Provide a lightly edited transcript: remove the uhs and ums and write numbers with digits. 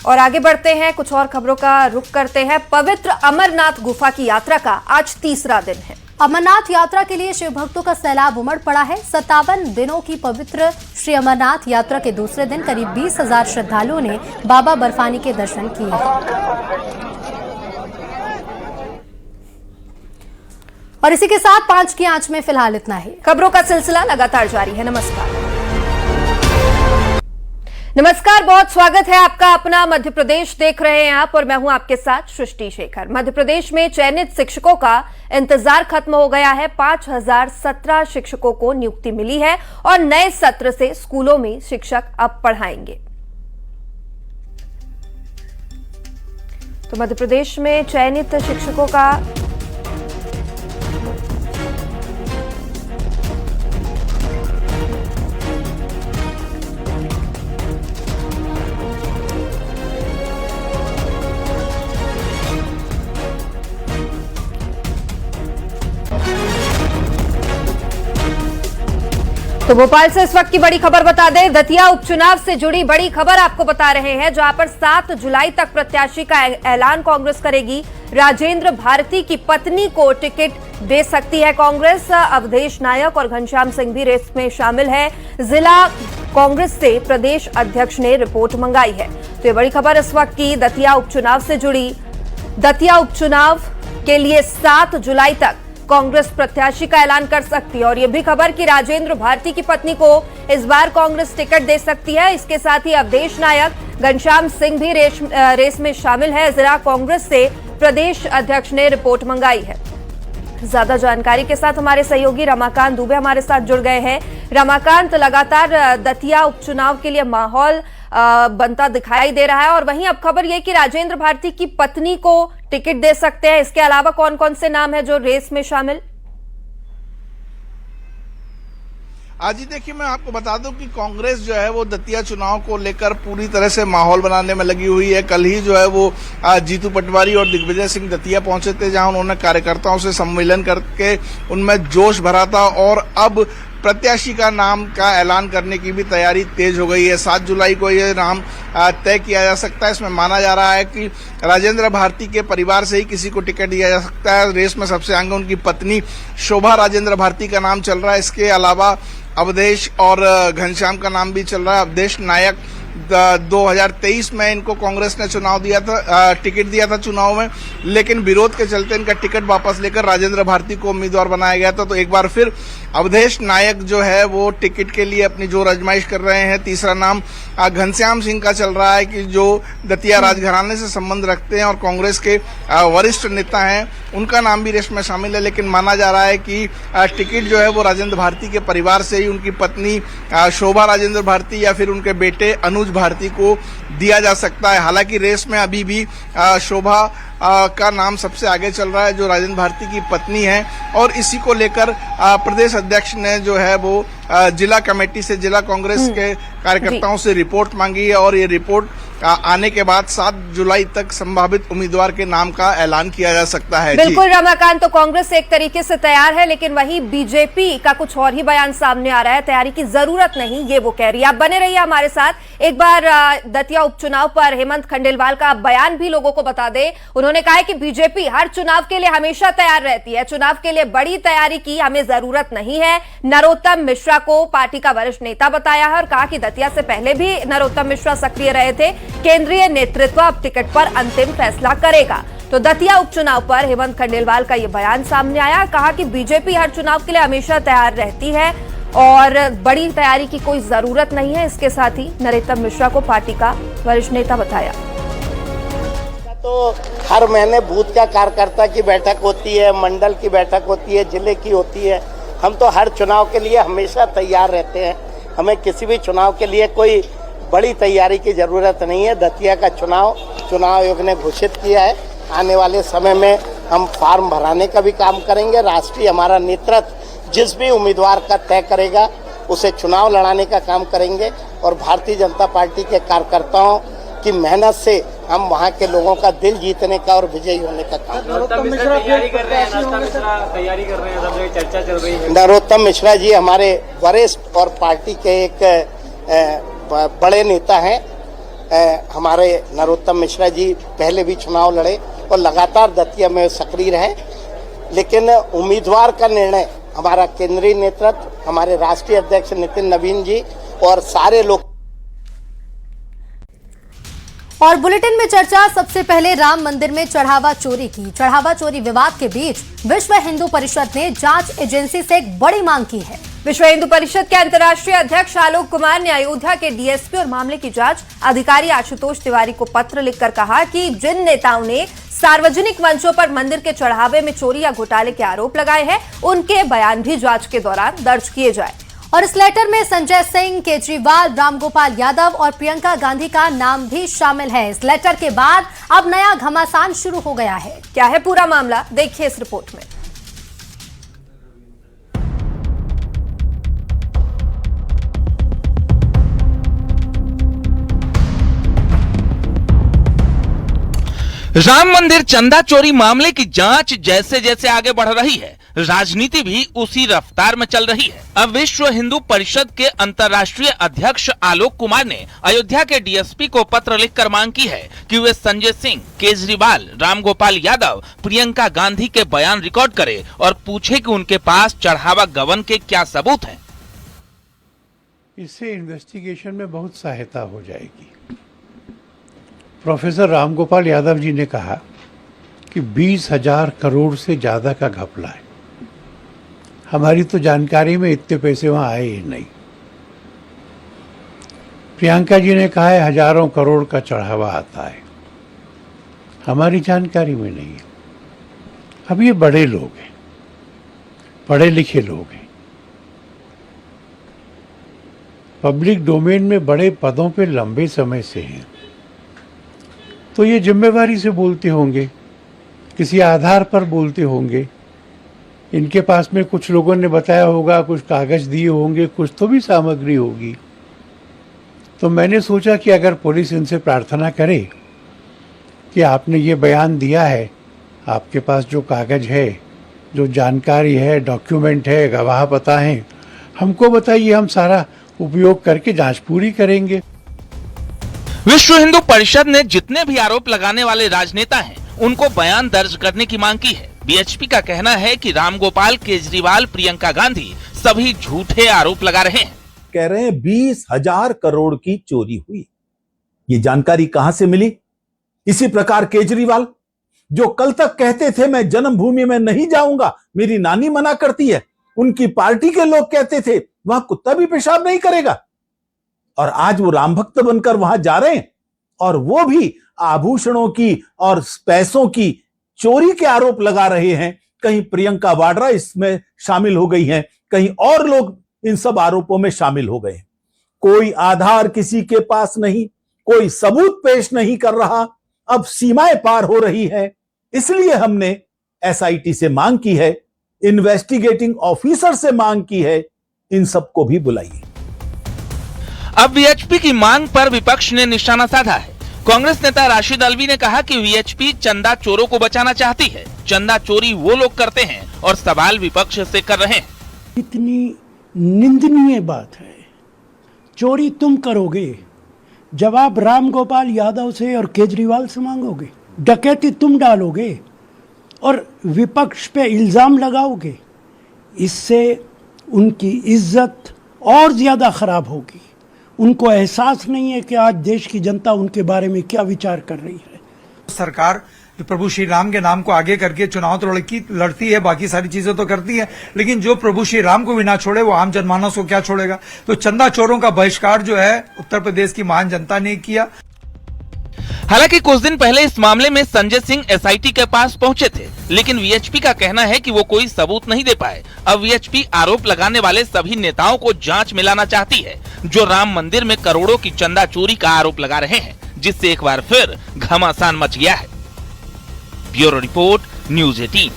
और आगे बढ़ते हैं, कुछ और खबरों का रुख करते हैं। पवित्र अमरनाथ गुफा की यात्रा का आज तीसरा दिन है। अमरनाथ यात्रा के लिए शिव भक्तों का सैलाब उमड़ पड़ा है। 57 दिनों की पवित्र श्री अमरनाथ यात्रा के दूसरे दिन करीब 20,000 श्रद्धालुओं ने बाबा बर्फानी के दर्शन किए हैं। और इसी के साथ 5 की आंच में फिलहाल इतना ही। खबरों का सिलसिला लगातार जारी है। नमस्कार, बहुत स्वागत है आपका। अपना मध्य प्रदेश देख रहे हैं आप और मैं हूं आपके साथ सृष्टि शेखर। मध्य प्रदेश में चयनित शिक्षकों का इंतजार खत्म हो गया है। 5017 शिक्षकों को नियुक्ति मिली है और नए सत्र से स्कूलों में शिक्षक अब पढ़ाएंगे। तो मध्य प्रदेश में चयनित शिक्षकों का तो भोपाल से इस वक्त की बड़ी खबर बता दें। दतिया उपचुनाव से जुड़ी बड़ी खबर आपको बता रहे हैं, जहां पर 7 जुलाई तक प्रत्याशी का ऐलान कांग्रेस करेगी। राजेंद्र भारती की पत्नी को टिकट दे सकती है कांग्रेस। अवधेश नायक और घनश्याम सिंह भी रेस में शामिल है। जिला कांग्रेस से प्रदेश अध्यक्ष ने रिपोर्ट मंगाई है। तो ये बड़ी खबर इस वक्त की दतिया उपचुनाव से जुड़ी। दतिया उपचुनाव के लिए 7 जुलाई तक कांग्रेस प्रत्याशी का ऐलान कर सकती है। और यह भी खबर कि राजेंद्र भारती की पत्नी को इस बार कांग्रेस टिकट दे सकती है। इसके साथ ही अवधेश नायक, घनश्याम सिंह भी रेस में शामिल है। जिला कांग्रेस से प्रदेश अध्यक्ष ने रिपोर्ट मंगाई है। ज्यादा जानकारी के साथ हमारे सहयोगी रमाकांत दुबे हमारे साथ जुड़ गए हैं। रमाकांत, लगातार दतिया उपचुनाव के लिए माहौल बनता दिखाई दे रहा है और वहीं अब खबर यह कि राजेंद्र भारती की पत्नी को टिकट दे सकते हैं। इसके अलावा कौन कौन से नाम हैं जो रेस में शामिल? आज ही देखिए, मैं आपको बता दूं कि कांग्रेस जो है वो दतिया चुनाव को लेकर पूरी तरह से माहौल बनाने में लगी हुई है। कल ही जो है वो जीतू पटवारी और दिग्विजय सिंह दतिया पहुंचे थे, जहां उन्होंने कार्यकर्ताओं से सम्मेलन करके उनमें जोश भरा था और अब प्रत्याशी का नाम का ऐलान करने की भी तैयारी तेज हो गई है। 7 जुलाई को ये नाम तय किया जा सकता है। इसमें माना जा रहा है कि राजेंद्र भारती के परिवार से ही किसी को टिकट दिया जा सकता है। रेस में सबसे आगे उनकी पत्नी शोभा राजेंद्र भारती का नाम चल रहा है। इसके अलावा अवधेश और घनश्याम का नाम भी चल रहा है। अवधेश नायक 2023 में इनको कांग्रेस ने चुनाव दिया था, टिकट दिया था चुनाव में, लेकिन विरोध के चलते इनका टिकट वापस लेकर राजेंद्र भारती को उम्मीदवार बनाया गया था। तो एक बार फिर अवधेश नायक जो है वो टिकट के लिए अपनी जोर आजमाइश कर रहे हैं। तीसरा नाम घनश्याम सिंह का चल रहा है कि जो दतिया राजघराने से संबंध रखते हैं और कांग्रेस के वरिष्ठ नेता हैं, उनका नाम भी रेस में शामिल है। लेकिन माना जा रहा है कि टिकट जो है वो राजेंद्र भारती के परिवार से ही उनकी पत्नी शोभा राजेंद्र भारती या फिर उनके बेटे अनुज भारती को दिया जा सकता है। हालांकि रेस में अभी भी शोभा का नाम सबसे आगे चल रहा है, जो राजेंद्र भारती की पत्नी है। और इसी को लेकर प्रदेश अध्यक्ष ने जो है वो जिला कमेटी से, जिला कांग्रेस के कार्यकर्ताओं से रिपोर्ट मांगी है और ये रिपोर्ट आने के बाद 7 जुलाई तक संभावित उम्मीदवार के नाम का ऐलान किया जा सकता है। बिल्कुल रमाकांत, तो कांग्रेस एक तरीके से तैयार है, लेकिन वही बीजेपी का कुछ और ही बयान सामने आ रहा है। तैयारी की जरूरत नहीं, ये वो कह रही है। आप बने रहिए हमारे साथ। एक बार दतिया उपचुनाव पर हेमंत खंडेलवाल का बयान भी लोगों को बता दें। उन्होंने कहा है कि बीजेपी हर चुनाव के लिए हमेशा तैयार रहती है, चुनाव के लिए बड़ी तैयारी की हमें जरूरत नहीं है। नरोत्तम मिश्रा को पार्टी का वरिष्ठ नेता बताया है और कहा कि दतिया से पहले भी नरोत्तम मिश्रा सक्रिय रहे थे। केंद्रीय नेतृत्व अब टिकट पर अंतिम फैसला करेगा। तो दतिया उपचुनाव पर हेमंत खंडेलवाल का यह बयान सामने आया। कहा कि बीजेपी हर चुनाव के लिए हमेशा तैयार रहती है और बड़ी तैयारी की कोई जरूरत नहीं है। इसके साथ ही नरोत्तम मिश्रा को पार्टी का वरिष्ठ नेता बताया। तो हर महीने बूथ का कार्यकर्ता की बैठक होती है, मंडल की बैठक होती है, जिले की होती है। हम तो हर चुनाव के लिए हमेशा तैयार रहते हैं। हमें किसी भी चुनाव के लिए कोई बड़ी तैयारी की ज़रूरत नहीं है। दतिया का चुनाव आयोग ने घोषित किया है। आने वाले समय में हम फॉर्म भराने का भी काम करेंगे। राष्ट्रीय हमारा नेतृत्व जिस भी उम्मीदवार का तय करेगा उसे चुनाव लड़ाने का काम करेंगे और भारतीय जनता पार्टी के कार्यकर्ताओं की मेहनत से हम वहाँ के लोगों का दिल जीतने का और विजयी होने का काम नरोत्तम मिश्रा तैयारी कर रहे हैं, सब जगह चर्चा चल रही है। नरोत्तम मिश्रा जी हमारे वरिष्ठ और पार्टी के एक बड़े नेता हैं। हमारे नरोत्तम मिश्रा जी पहले भी चुनाव लड़े और लगातार दतिया में सक्रिय रहे, लेकिन उम्मीदवार का निर्णय हमारा केंद्रीय नेतृत्व, हमारे राष्ट्रीय अध्यक्ष नितिन नवीन जी और सारे लोग। और बुलेटिन में चर्चा सबसे पहले राम मंदिर में चढ़ावा चोरी की। चढ़ावा चोरी विवाद के बीच विश्व हिंदू परिषद ने जांच एजेंसी से एक बड़ी मांग की है। विश्व हिंदू परिषद के अंतर्राष्ट्रीय अध्यक्ष आलोक कुमार ने अयोध्या के डीएसपी और मामले की जांच अधिकारी आशुतोष तिवारी को पत्र लिखकर कहा कि जिन नेताओं ने सार्वजनिक मंचों पर मंदिर के चढ़ावे में चोरी या घोटाले के आरोप लगाए हैं, उनके बयान भी जांच के दौरान दर्ज किए जाए। और इस लेटर में संजय सिंह, केजरीवाल, रामगोपाल यादव और प्रियंका गांधी का नाम भी शामिल है। इस लेटर के बाद अब नया घमासान शुरू हो गया है। क्या है पूरा मामला, देखिए इस रिपोर्ट में। राम मंदिर चंदा चोरी मामले की जांच जैसे जैसे आगे बढ़ रही है, राजनीति भी उसी रफ्तार में चल रही है। अब विश्व हिंदू परिषद के अंतर्राष्ट्रीय अध्यक्ष आलोक कुमार ने अयोध्या के डीएसपी को पत्र लिखकर मांग की है कि वे संजय सिंह, केजरीवाल, रामगोपाल यादव, प्रियंका गांधी के बयान रिकॉर्ड करे और पूछे कि उनके पास चढ़ावा गबन के क्या सबूत हैं। इससे इन्वेस्टिगेशन में बहुत सहायता हो जाएगी। प्रोफेसर रामगोपाल यादव जी ने कहा कि 20,000 करोड़ से ज्यादा का घपला है। हमारी तो जानकारी में इतने पैसे वहां आए ही नहीं। प्रियंका जी ने कहा है हजारों करोड़ का चढ़ावा आता है, हमारी जानकारी में नहीं है। अब ये बड़े लोग हैं, पढ़े लिखे लोग हैं, पब्लिक डोमेन में बड़े पदों पे लंबे समय से हैं, तो ये जिम्मेवारी से बोलते होंगे, किसी आधार पर बोलते होंगे। इनके पास में कुछ लोगों ने बताया होगा, कुछ कागज दिए होंगे, कुछ तो भी सामग्री होगी। तो मैंने सोचा कि अगर पुलिस इनसे प्रार्थना करे कि आपने ये बयान दिया है, आपके पास जो कागज है, जो जानकारी है, डॉक्यूमेंट है, गवाह पता है, हमको बताइए, हम सारा उपयोग करके जांच पूरी करेंगे। विश्व हिंदू परिषद ने जितने भी आरोप लगाने वाले राजनेता हैं, उनको बयान दर्ज करने की मांग की है। बीएचपी का कहना है कि रामगोपाल, केजरीवाल, प्रियंका गांधी सभी झूठे आरोप लगा रहे हैं। कह रहे हैं 20,000 करोड़ की चोरी हुई। ये जानकारी कहां से मिली? इसी प्रकार केजरीवाल, जो कल तक कहते थे मैं जन्मभूमि में नहीं जाऊंगा, मेरी नानी मना करती है, उनकी पार्टी के लोग कहते थे वहां कुत्ता भी पेशाब नहीं करेगा, और आज वो राम भक्त बनकर वहां जा रहे हैं और वो भी आभूषणों की और पैसों की चोरी के आरोप लगा रहे हैं। कहीं प्रियंका वाड्रा इसमें शामिल हो गई हैं, कहीं और लोग इन सब आरोपों में शामिल हो गए हैं। कोई आधार किसी के पास नहीं, कोई सबूत पेश नहीं कर रहा। अब सीमाएं पार हो रही है। इसलिए हमने एसआईटी से मांग की है, इन्वेस्टिगेटिंग ऑफिसर से मांग की है, इन सबको भी बुलाइए। अब वीएचपी की मांग पर विपक्ष ने निशाना साधा है। कांग्रेस नेता राशिद अल्वी ने कहा कि वीएचपी चंदा चोरों को बचाना चाहती है। चंदा चोरी वो लोग करते हैं और सवाल विपक्ष से कर रहे हैं। इतनी निंदनीय बात है। चोरी तुम करोगे, जवाब रामगोपाल यादव से और केजरीवाल से मांगोगे, डकैती तुम डालोगे और विपक्ष पे इल्जाम लगाओगे। इससे उनकी इज्जत और ज्यादा खराब होगी। उनको एहसास नहीं है कि आज देश की जनता उनके बारे में क्या विचार कर रही है। सरकार प्रभु श्री राम के नाम को आगे करके चुनाव तो लड़ती है, बाकी सारी चीजें तो करती है, लेकिन जो प्रभु श्री राम को भी ना छोड़े वो आम जनमानस को क्या छोड़ेगा। तो चंदा चोरों का बहिष्कार जो है उत्तर प्रदेश की महान जनता ने किया। हालांकि कुछ दिन पहले इस मामले में संजय सिंह एसआईटी के पास पहुंचे थे, लेकिन वीएचपी का कहना है कि वो कोई सबूत नहीं दे पाए। अब वीएचपी आरोप लगाने वाले सभी नेताओं को जांच में लाना चाहती है, जो राम मंदिर में करोड़ों की चंदा चोरी का आरोप लगा रहे हैं, जिससे एक बार फिर घमासान मच गया है। Bureau report, news 18।